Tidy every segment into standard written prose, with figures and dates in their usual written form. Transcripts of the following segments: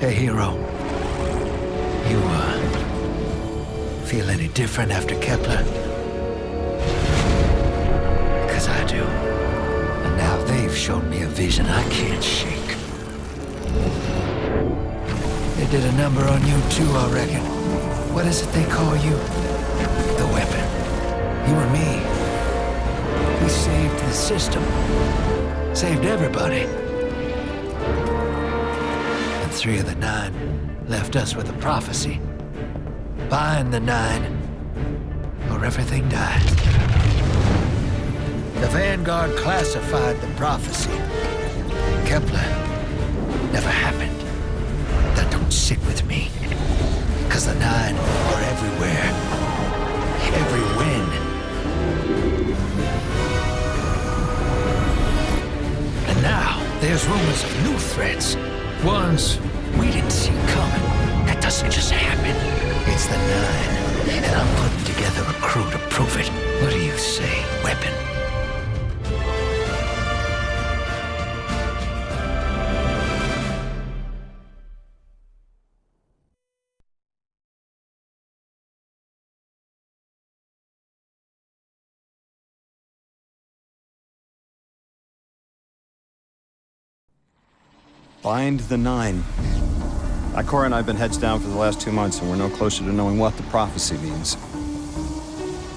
Hey, Hero. You, feel any different after Kepler? Because I do. And now they've shown me a vision I can't shake. They did a number on you too, I reckon. What is it they call you? The Weapon. You and me. We saved the system. Saved everybody. And 3 of the 9 left us with a prophecy. Find the 9, or everything dies. The Vanguard classified the prophecy. Kepler never happened. That don't sit with me. Cause the 9 are everywhere. Every when. And now, there's rumors of new threats. Ones we didn't see coming. That doesn't just happen. It's the 9, and I'm putting together a crew to prove it. What do you say, Weapon? Find the 9. Ikora and I have been heads down for the last 2 months, and we're no closer to knowing what the prophecy means.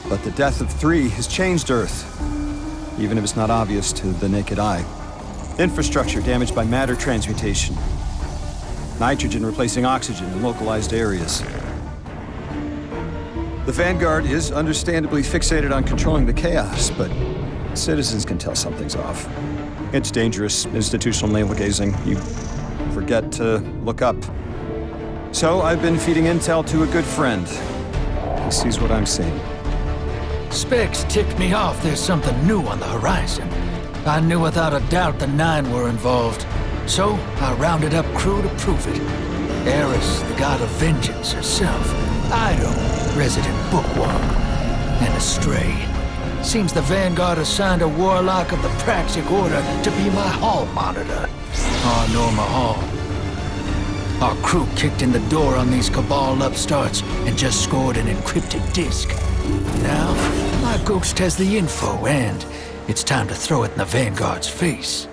But the death of 3 has changed Earth, even if it's not obvious to the naked eye. Infrastructure damaged by matter transmutation. Nitrogen replacing oxygen in localized areas. The Vanguard is understandably fixated on controlling the chaos, but citizens can tell something's off. It's dangerous, institutional navel-gazing. You forget to look up. So I've been feeding intel to a good friend. He sees what I'm seeing. Specs ticked me off there's something new on the horizon. I knew without a doubt the 9 were involved. So I rounded up crew to prove it. Eris, the god of vengeance herself. Ido, resident bookworm. And Astray. Seems the Vanguard assigned a warlock of the Praxic Order to be my hall monitor. Norma Hall. Our crew kicked in the door on these Cabal upstarts and just scored an encrypted disk. Now, my ghost has the info, and it's time to throw it in the Vanguard's face.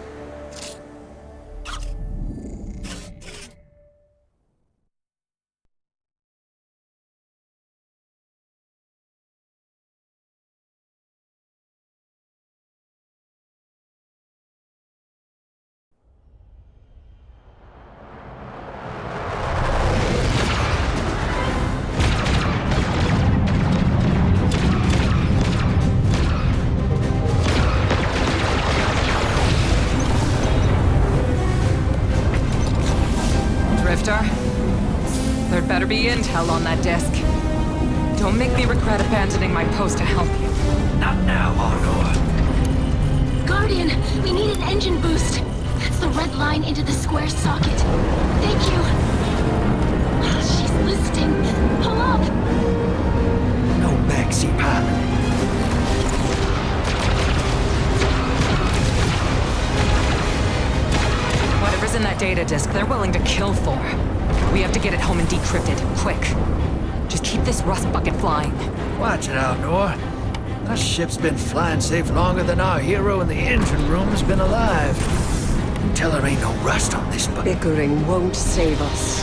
There'd better be intel on that disk. Don't make me regret abandoning my post to help you. Not now, Honor. Guardian, we need an engine boost. That's the red line into the square socket. Thank you. She's listening. Pull up. No backseat pilot. Whatever's in that data disk, they're willing to kill for. We have to get it home and decrypted, quick. Just keep this rust bucket flying. Watch it out, Nor. Our ship's been flying safe longer than our hero in the engine room's been alive. You tell her ain't no rust on this bucket. Bickering won't save us.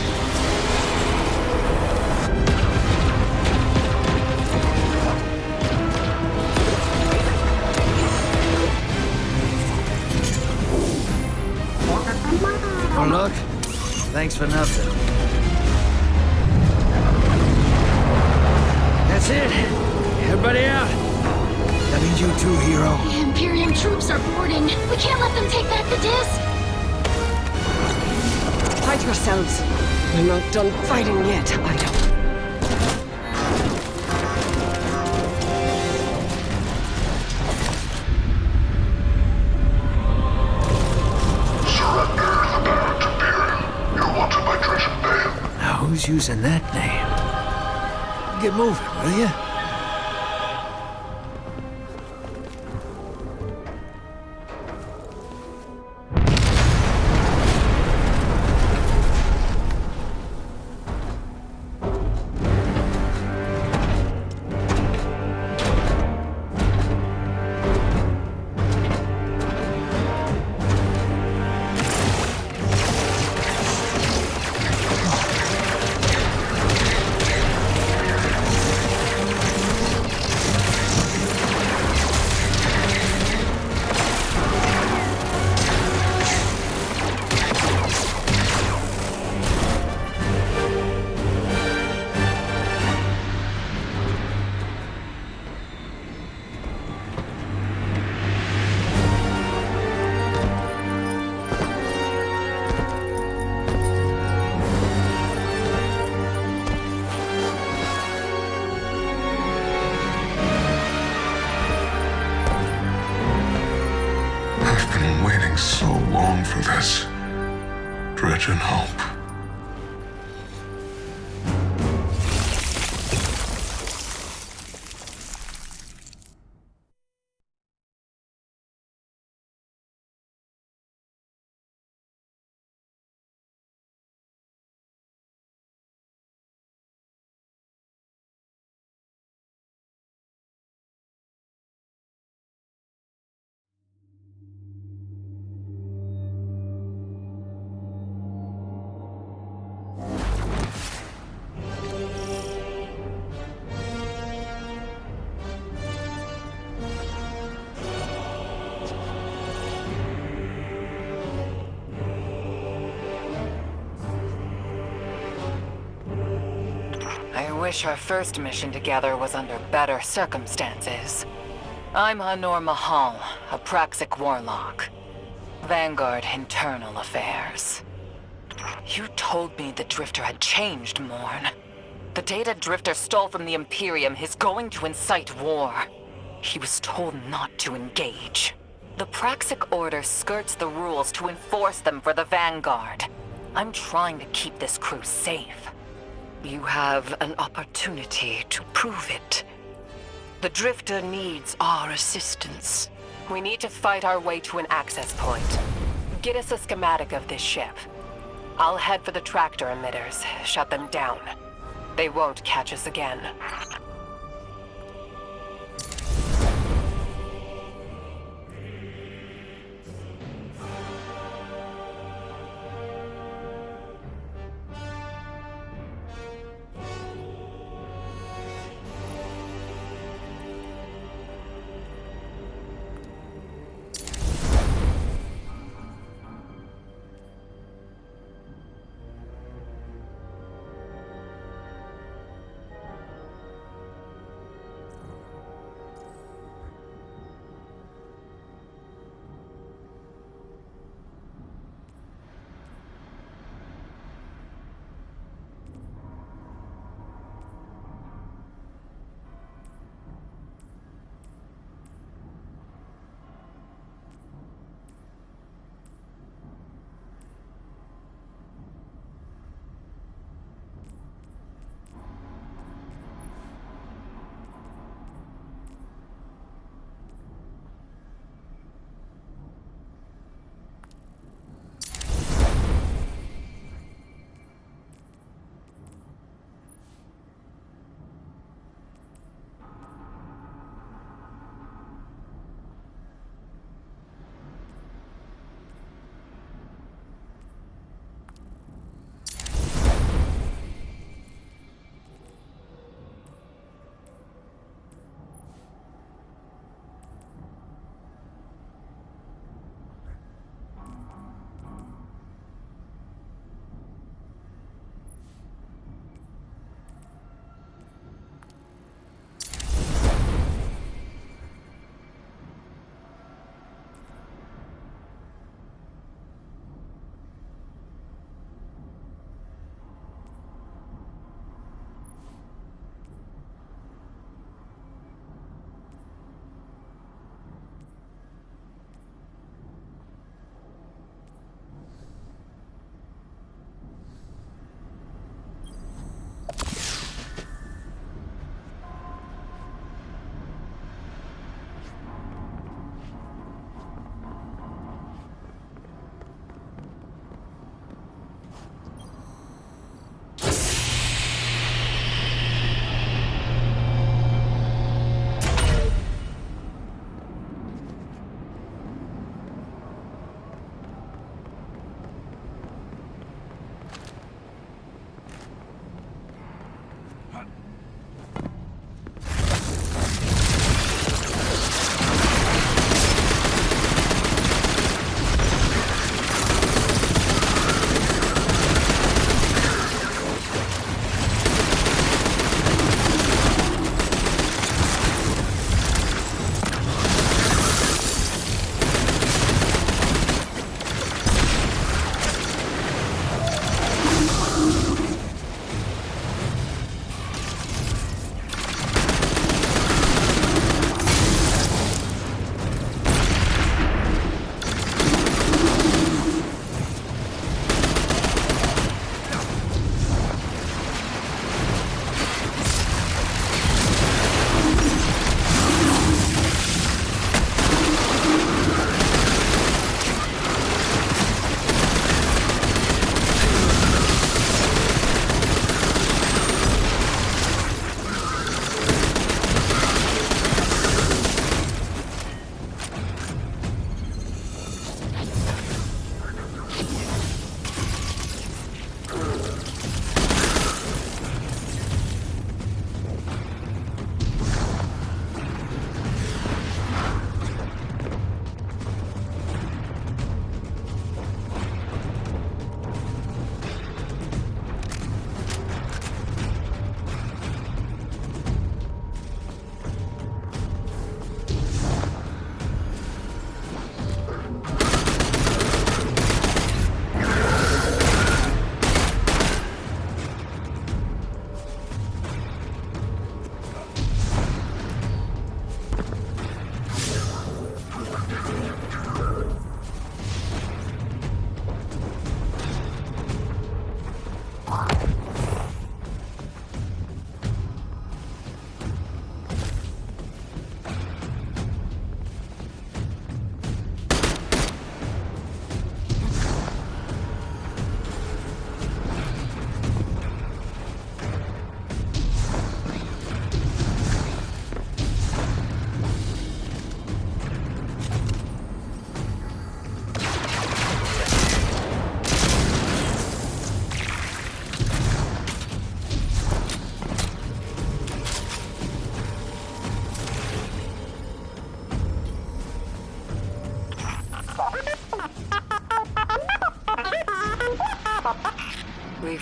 Oh, look. Thanks for nothing. That's it. Everybody out. That means you too, Hero. The Imperium troops are boarding. We can't let them take back the disc. Fight yourselves. We're not done fighting yet, Ido. Who's using that name? Get moving, will you? long for this. Dredge and hope. I wish our first mission together was under better circumstances. I'm Hanor Mahal, a Praxic warlock. Vanguard Internal Affairs. You told me the Drifter had changed, Morn. The data Drifter stole from the Imperium is going to incite war. He was told not to engage. The Praxic Order skirts the rules to enforce them for the Vanguard. I'm trying to keep this crew safe. You have an opportunity to prove it. The Drifter needs our assistance. We need to fight our way to an access point. Get us a schematic of this ship. I'll head for the tractor emitters, shut them down. They won't catch us again.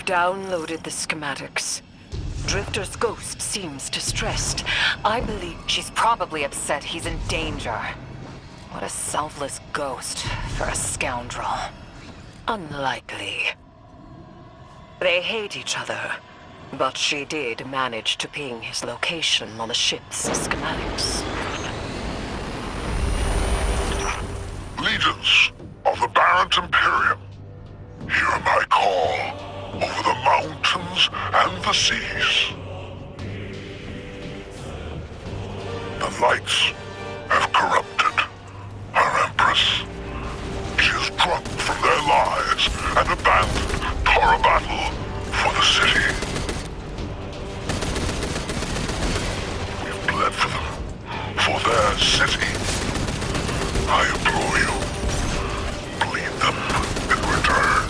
downloaded the schematics. Drifter's ghost seems distressed. I believe She's probably upset he's in danger. What a selfless ghost for a scoundrel. unlikely. They hate each other, but she did manage to ping his location on the ship's schematics. Legions of the Barrent Imperium, hear my call over the mountains and the seas. The lights have corrupted our Empress. She has drunk from their lives and abandoned Torobatl for the city. We've bled for them, for their city. I implore you, bleed them in return.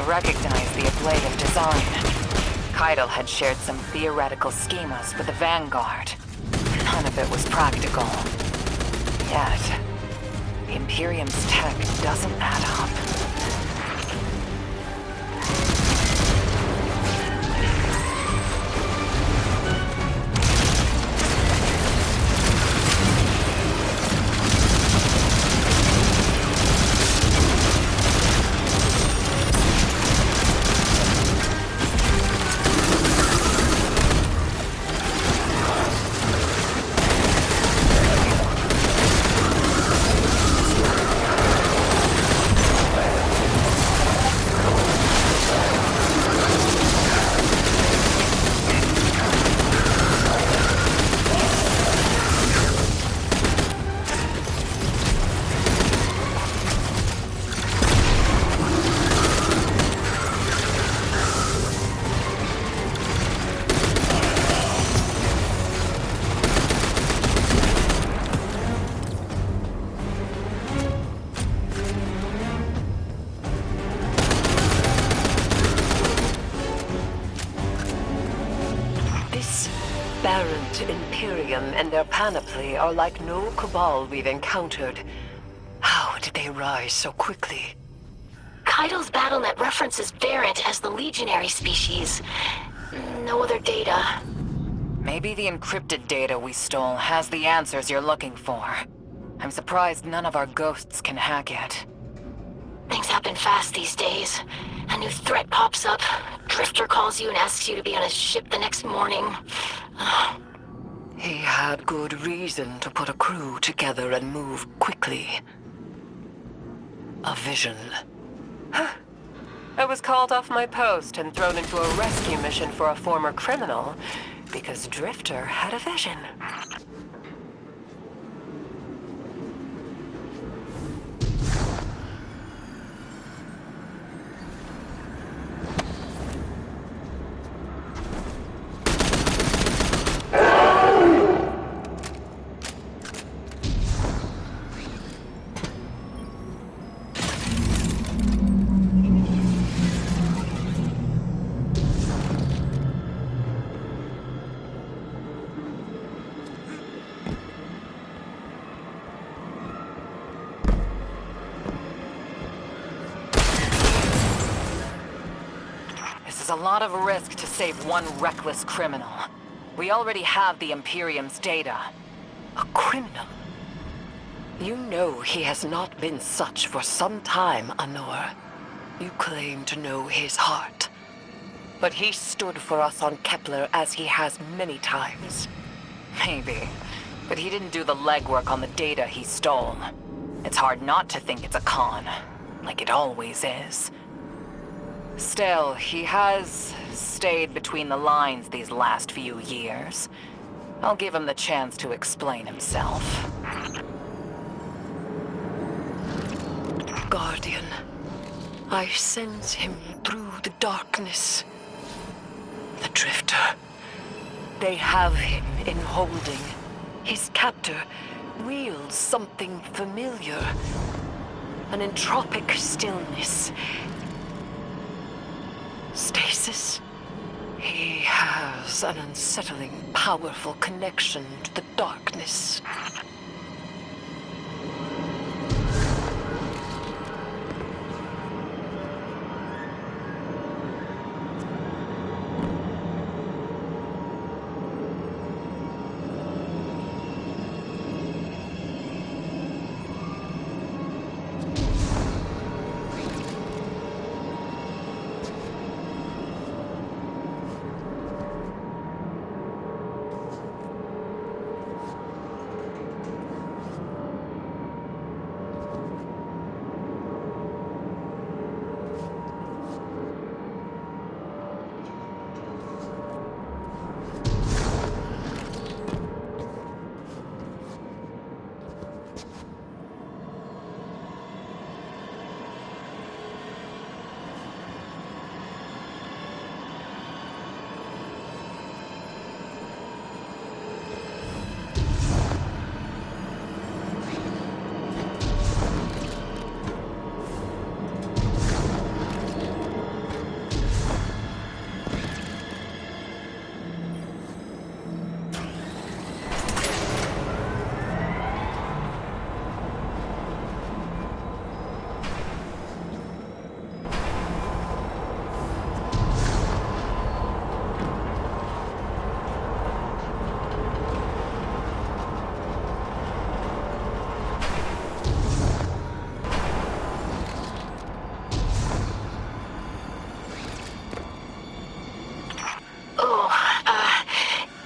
Recognize the ablative design. Keitel had shared some theoretical schemas with the Vanguard. None of it was practical. Yet, the Imperium's tech doesn't add up. Barrent Imperium and their panoply are like no Cabal we've encountered. How did they rise so quickly? Keitel's BattleNet references Barrent as the legionary species. No other data. Maybe the encrypted data we stole has the answers you're looking for. I'm surprised none of our ghosts can hack it. Things happen fast these days. A new threat pops up. Drifter calls you and asks you to be on his ship the next morning. He had good reason to put a crew together and move quickly. A vision. I was called off my post and thrown into a rescue mission for a former criminal because Drifter had a vision. It's a lot of risk to save one reckless criminal. We already have the Imperium's data. A criminal? You know he has not been such for some time, Anor. You claim to know his heart. But he stood for us on Kepler as he has many times. Maybe. But he didn't do the legwork on the data he stole. It's hard not to think it's a con. Like it always is. Still, he has stayed between the lines these last few years. I'll give him the chance to explain himself. Guardian, I sense him through the darkness. The Drifter. They have him in holding. His captor wields something familiar. An entropic stillness. Stasis. He has an unsettling, powerful connection to the darkness.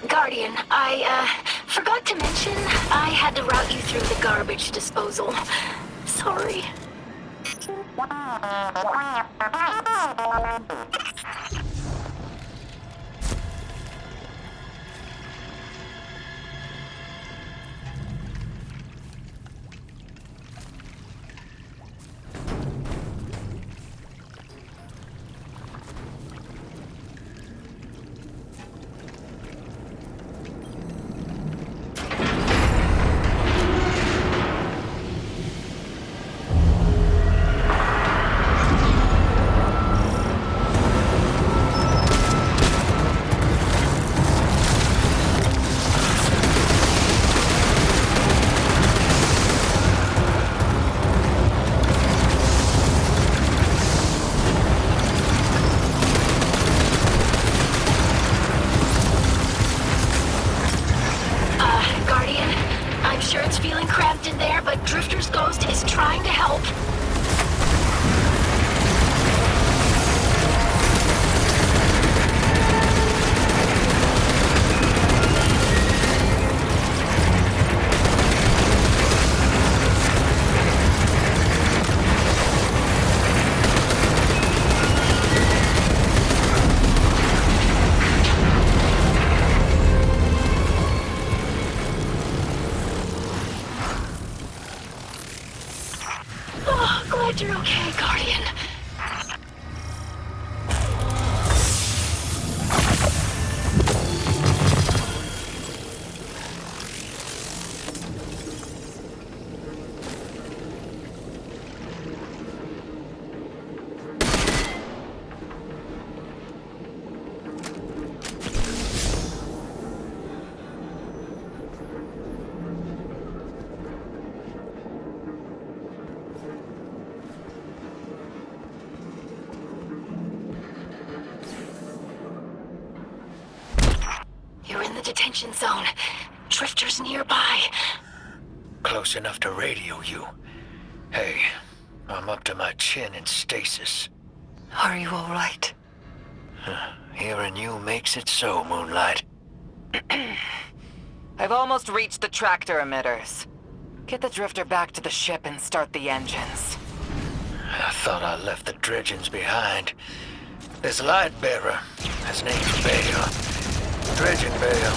Guardian, I forgot to mention I had to route you through the garbage disposal. Sorry. the detention zone. Drifters nearby. Close enough to radio you. Hey, I'm up to my chin in stasis. Are you all right? Hearing you makes it so, Moonlight. I've almost reached the tractor emitters. Get the drifter back to the ship and start the engines. I thought I left the dredgings behind. This light bearer, his name's Bale. Dredging Bale.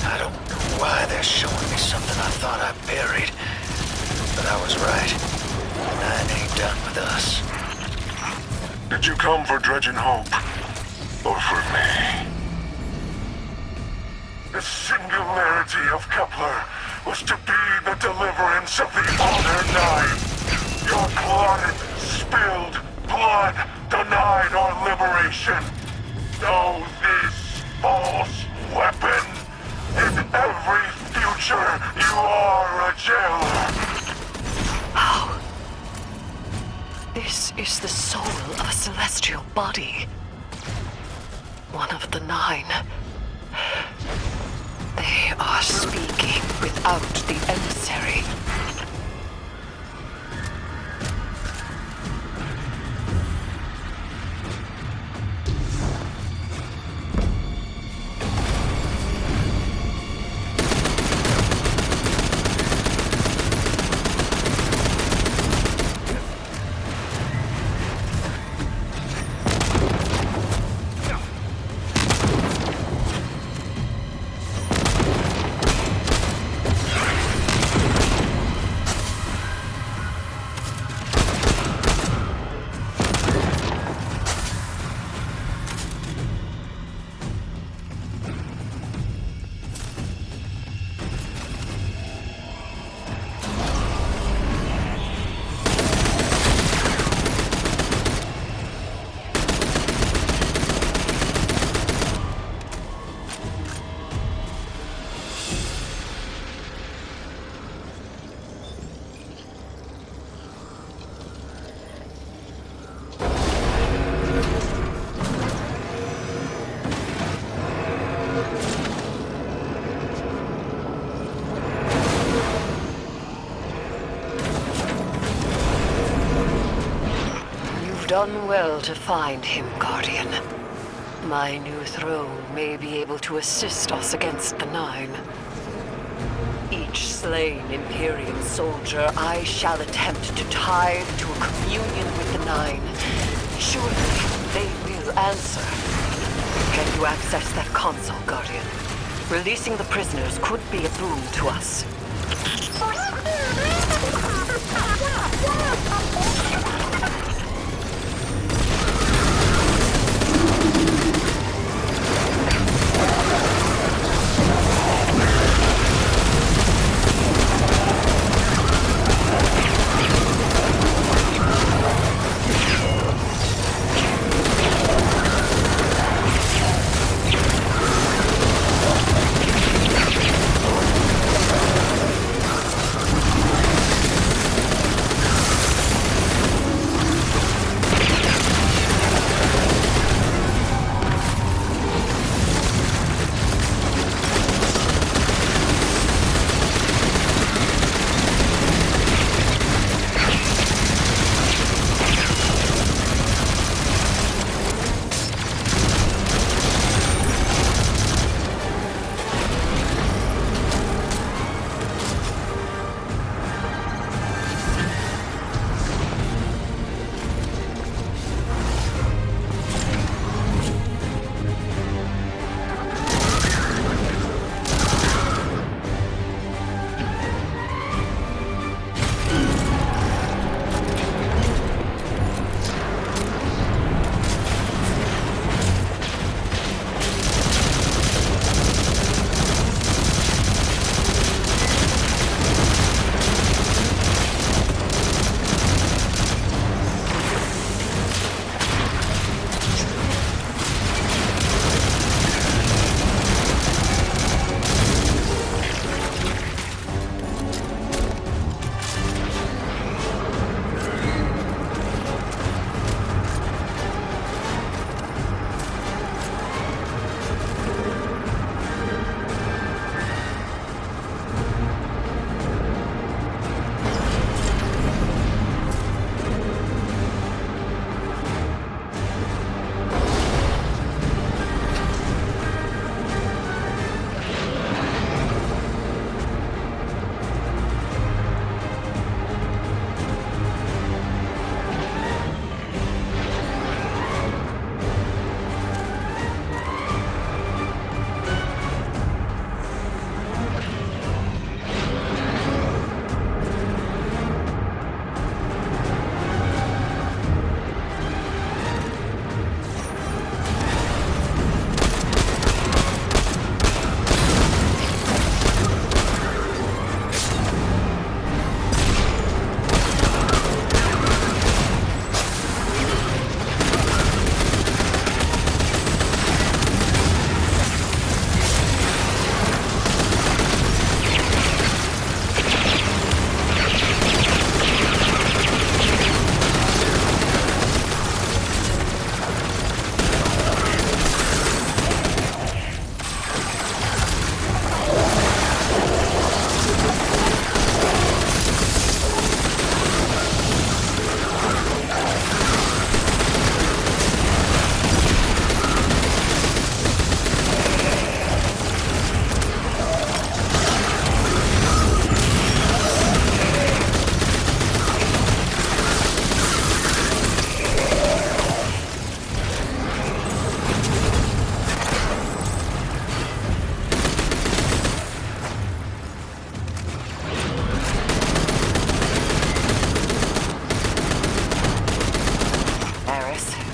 I don't know why they're showing me something I thought I buried. But I was right. Nine ain't done with us. Did you come for Dredging Hope? Or for me? The singularity of Kepler was to be the deliverance of the Honor Nine. Your plotted, spilled blood denied our liberation. Know this false weapon. In every future, you are a jailer. How? This is the soul of a celestial body. One of the Nine. They are speaking without the emissary. Done well to find him, Guardian. My new throne may be able to assist us against the Nine. Each slain Imperial soldier I shall attempt to tithe to a communion with the Nine. Surely they will answer. Can you access that console, Guardian? Releasing the prisoners could be a boon to us.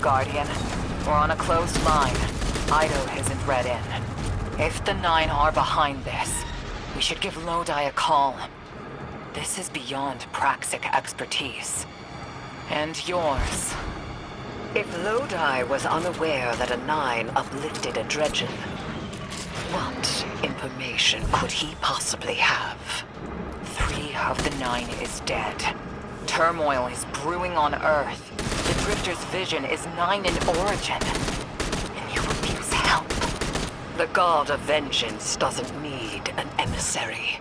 Guardian. We're on a closed line. Ido isn't read in. If the Nine are behind this, we should give Lodi a call. This is beyond Praxic expertise. And yours. If Lodi was unaware that a Nine uplifted a Dredgen, what information could he possibly have? 3 of the 9 is dead. Turmoil is brewing on Earth. The Drifter's vision is 9 in origin. And you refuse help. The God of Vengeance doesn't need an emissary.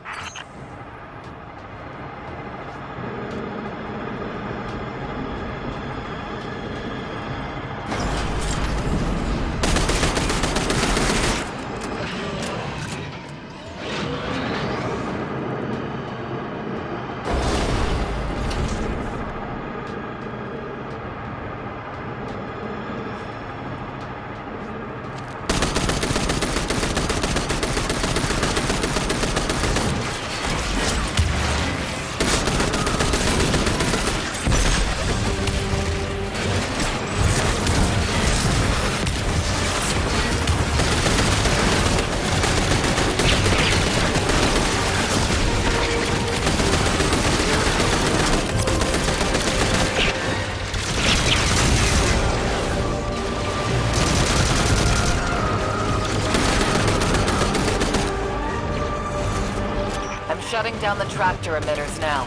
Shutting down the tractor emitters now.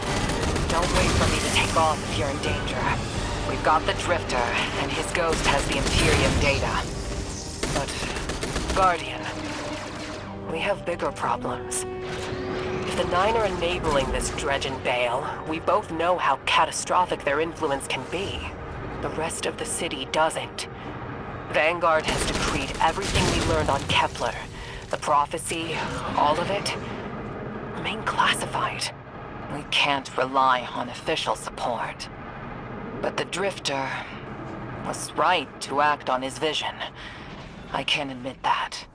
Don't wait for me to take off if you're in danger. We've got the Drifter, and his ghost has the Imperium data. But, Guardian, we have bigger problems. If the Nine are enabling this Dredgen Bale, we both know how catastrophic their influence can be. The rest of the city doesn't. Vanguard has decreed everything we learned on Kepler. The prophecy, all of it, remain classified. We can't rely on official support. But the Drifter was right to act on his vision. I can admit that.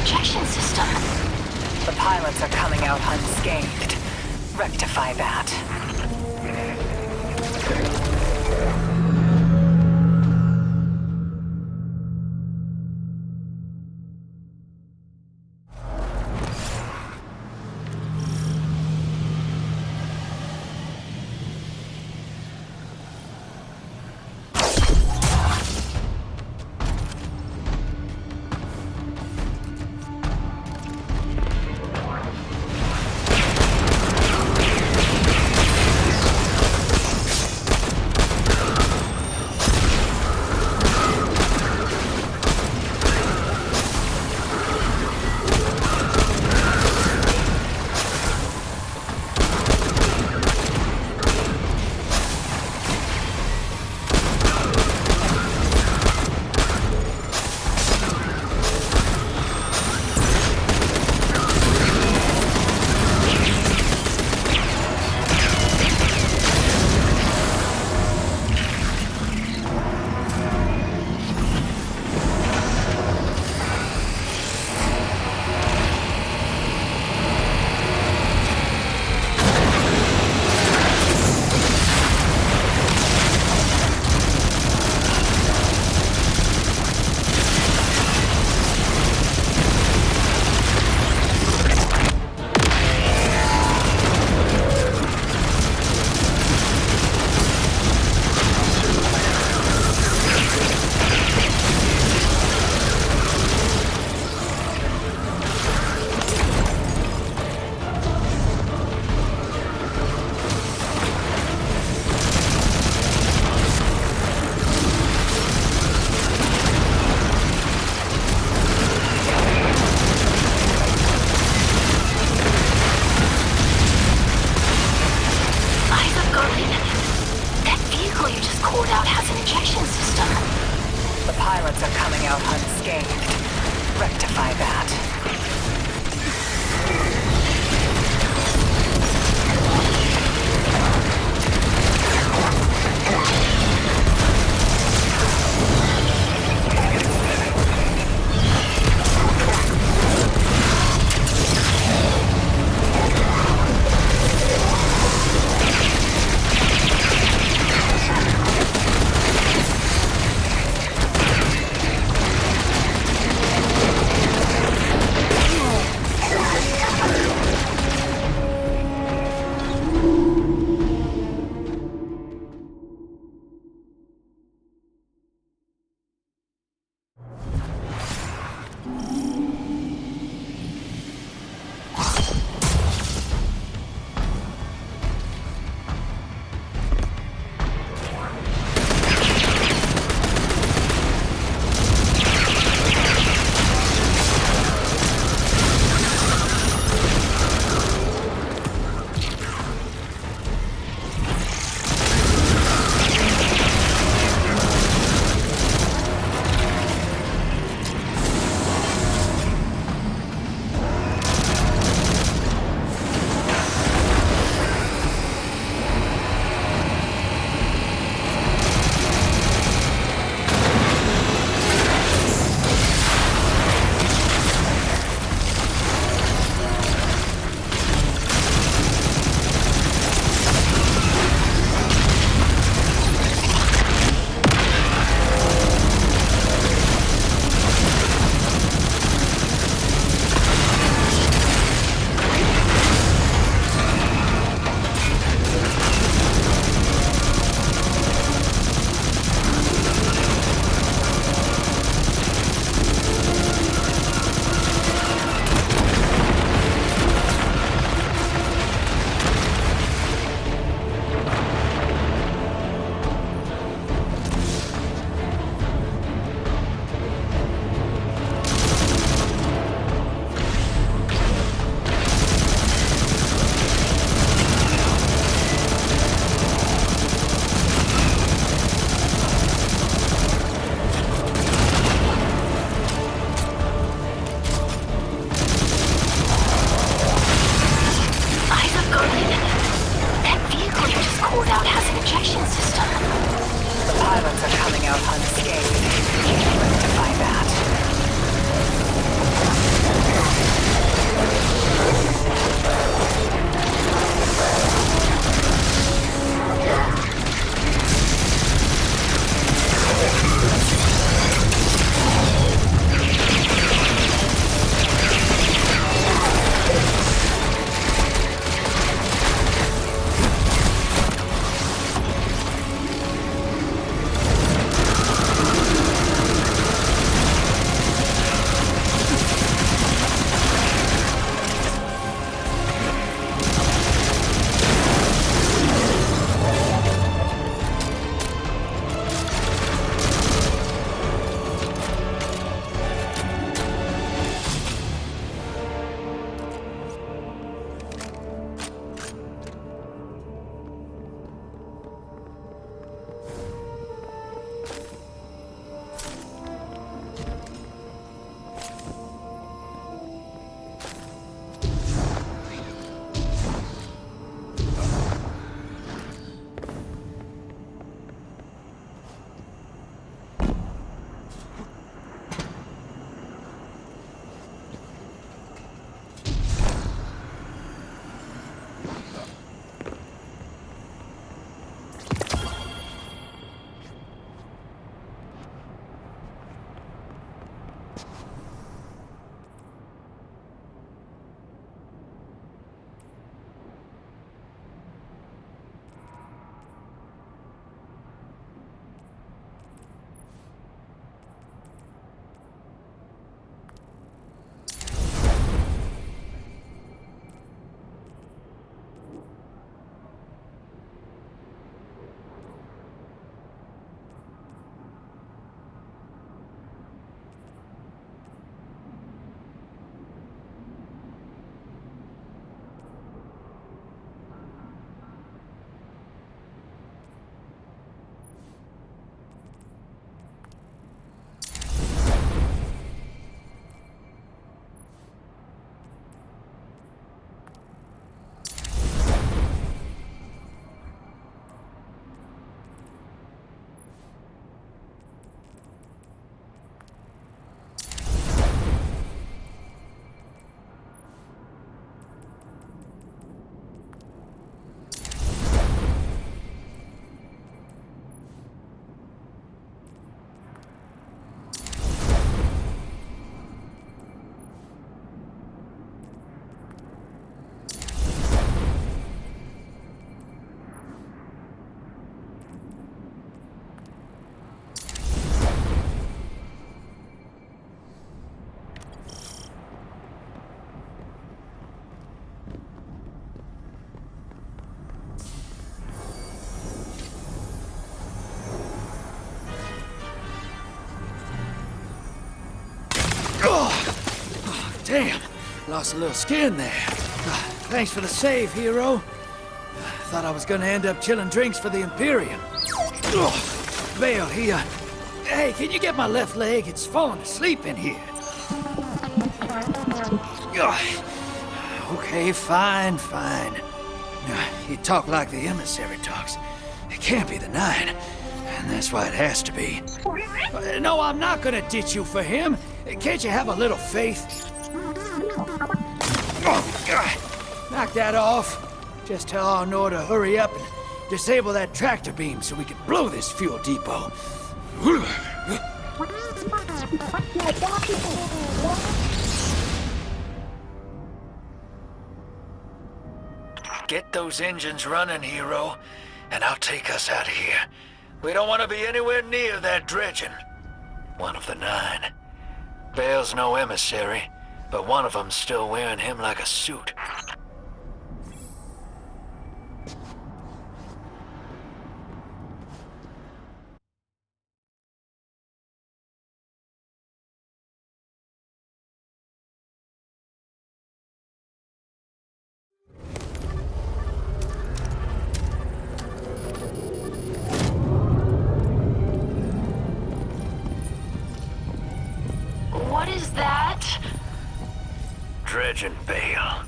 ejection system. The pilots are coming out unscathed. Rectify that. pilots are coming out unscathed. Rectify that. Damn, lost a little skin there. Thanks for the save, hero. Thought I was gonna end up chilling drinks for the Imperium. Vale, hey, can you get my left leg? It's falling asleep in here. Okay, fine. You talk like the emissary talks. It can't be the Nine, and that's why it has to be. No, I'm not gonna ditch you for him. Can't you have a little faith? Knock that off. Just tell Arnor to hurry up and disable that tractor beam so we can blow this fuel depot. Get those engines running, hero, and I'll take us out of here. We don't want to be anywhere near that dredging. One of the Nine. Vale's no emissary, but one of them's still wearing him like a suit. What is that? Dredging Vale.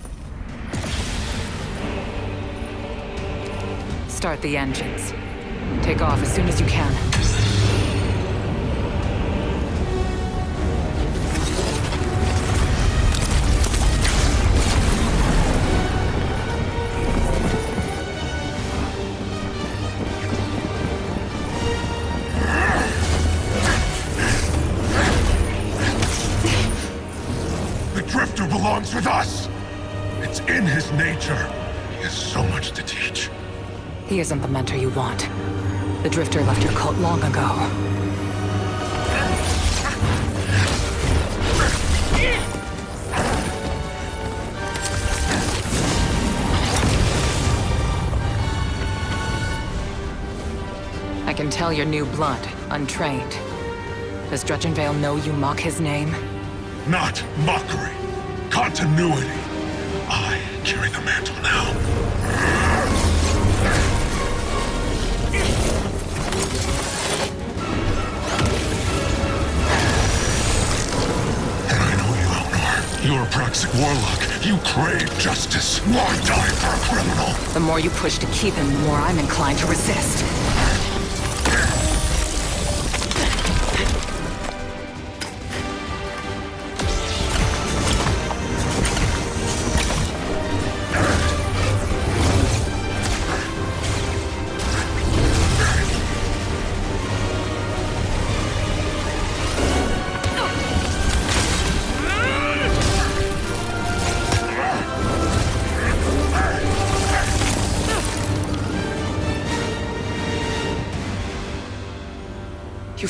Start the engines. Take off as soon as you can. Belongs with us. It's in his nature. He has so much to teach. He isn't the mentor you want. The Drifter left your cult long ago. I can tell you're new blood, untrained. Does Dredgen Vale know you mock his name? Not mockery. Continuity. I carry the mantle now. And I know you, Elnor. You're a Praxic warlock. You crave justice. Why die for a criminal? The more you push to keep him, the more I'm inclined to resist.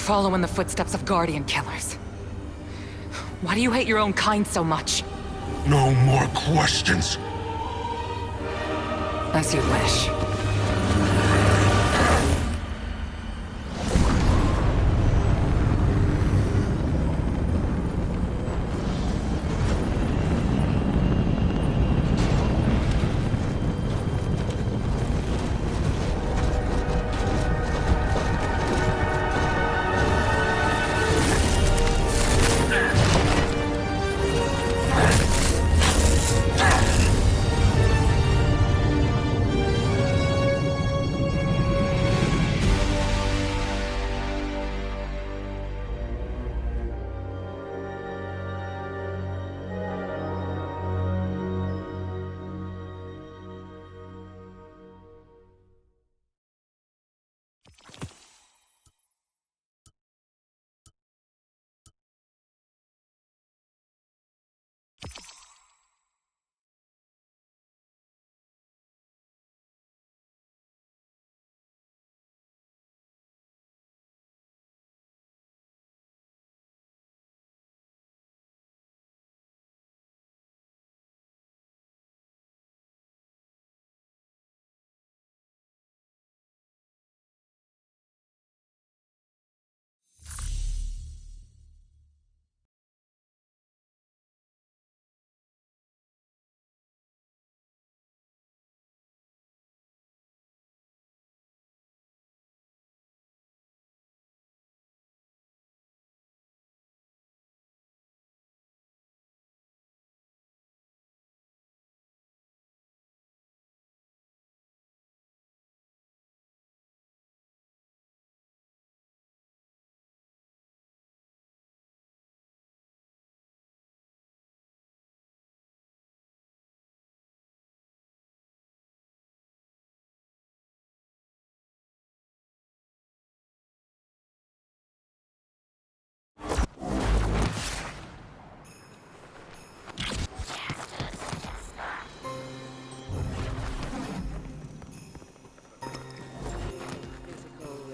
follow in the footsteps of Guardian killers? Why do you hate your own kind so much? No more questions. As you wish.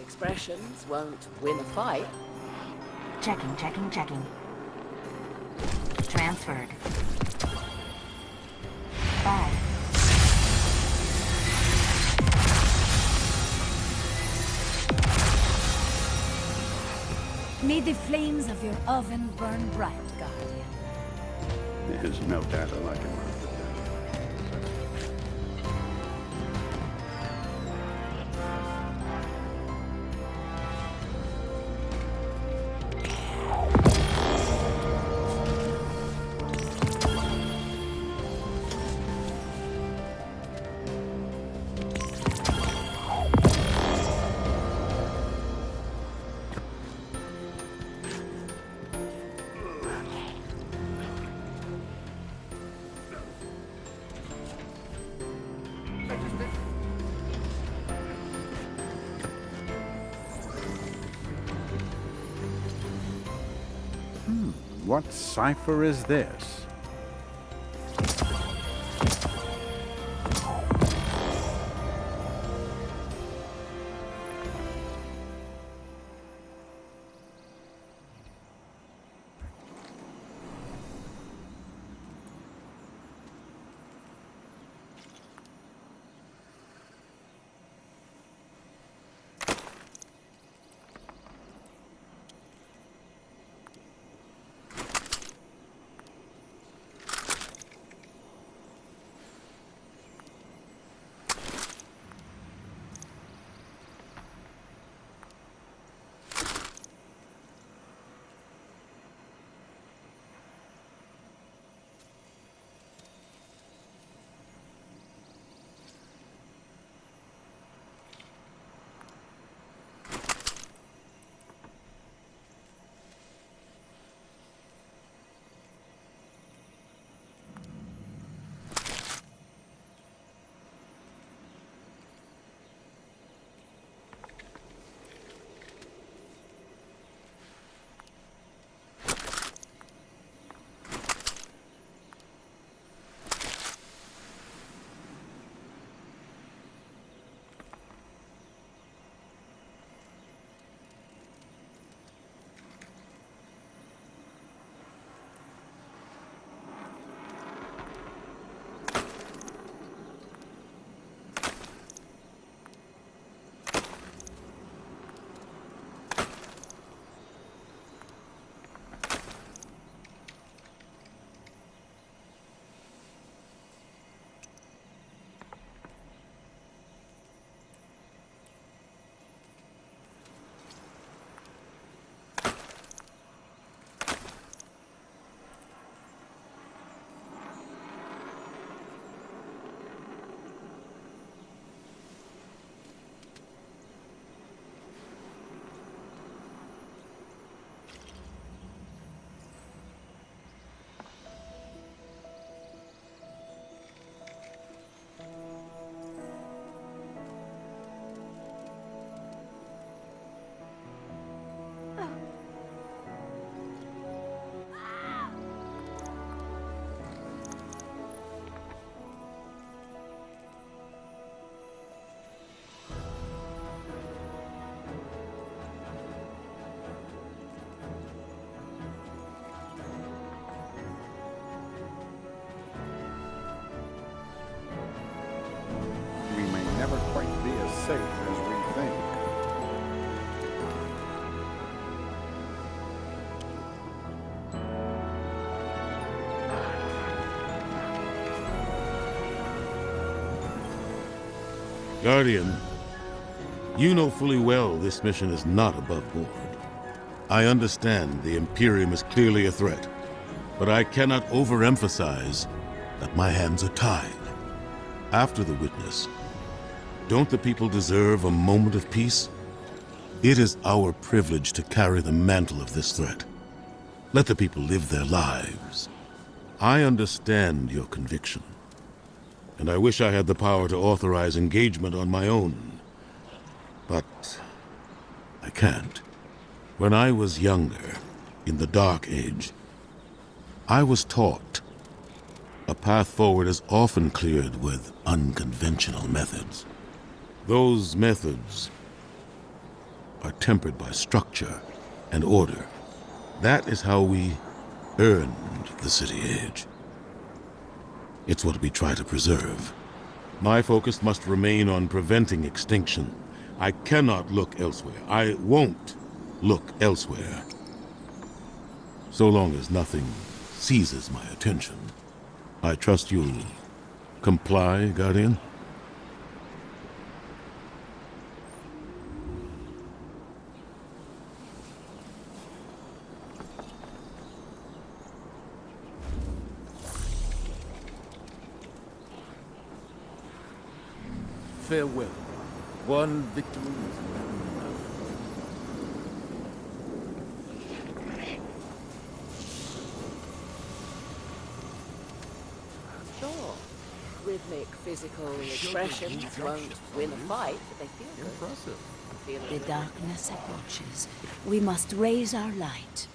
Expressions won't win a fight. Checking. Transferred. 5. May the flames of your oven burn bright, Guardian. There's no data like it. What cipher is this? Guardian, you know fully well this mission is not above board. I understand the Imperium is clearly a threat, but I cannot overemphasize that my hands are tied. After the witness, don't the people deserve a moment of peace? It is our privilege to carry the mantle of this threat. Let the people live their lives. I understand your conviction, and I wish I had the power to authorize engagement on my own. But I can't. When I was younger, in the Dark Age, I was taught a path forward is often cleared with unconventional methods. Those methods are tempered by structure and order. That is how we earned the City Age. It's what we try to preserve. My focus must remain on preventing extinction. I cannot look elsewhere. I won't look elsewhere. So long as nothing seizes my attention. I trust you'll comply, Guardian? Farewell. One victory is never enough. Sure. Rhythmic, physical expressions won't win a fight, but they feel good. Impressive. The darkness approaches. We must raise our light.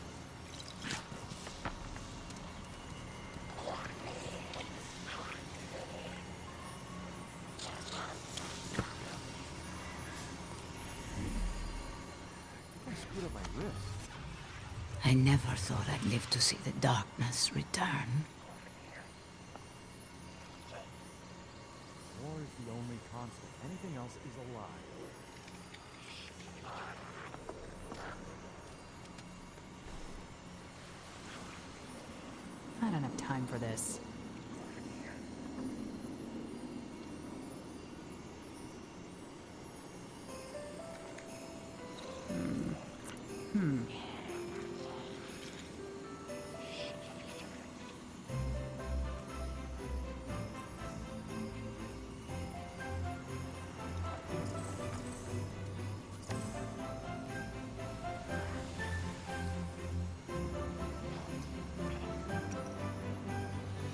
I never thought I'd live to see the darkness return. War is the only constant. Anything else is a lie. I don't have time for this.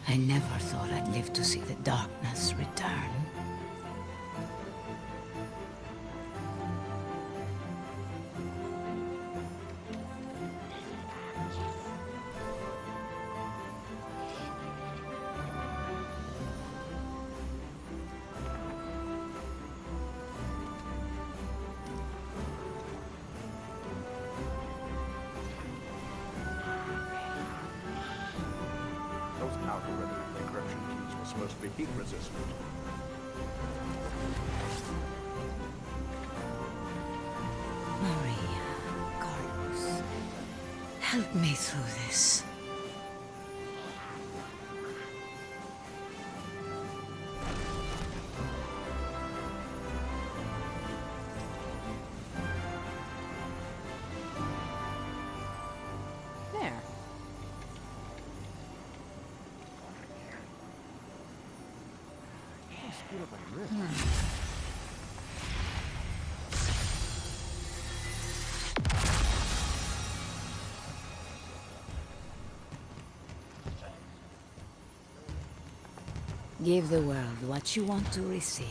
I never thought I'd live to see the darkness return. Those algorithmic encryption keys were supposed to be heat resistant. Maria, Carlos, help me through this. There. Screwed up my wrist. Give the world what you want to receive.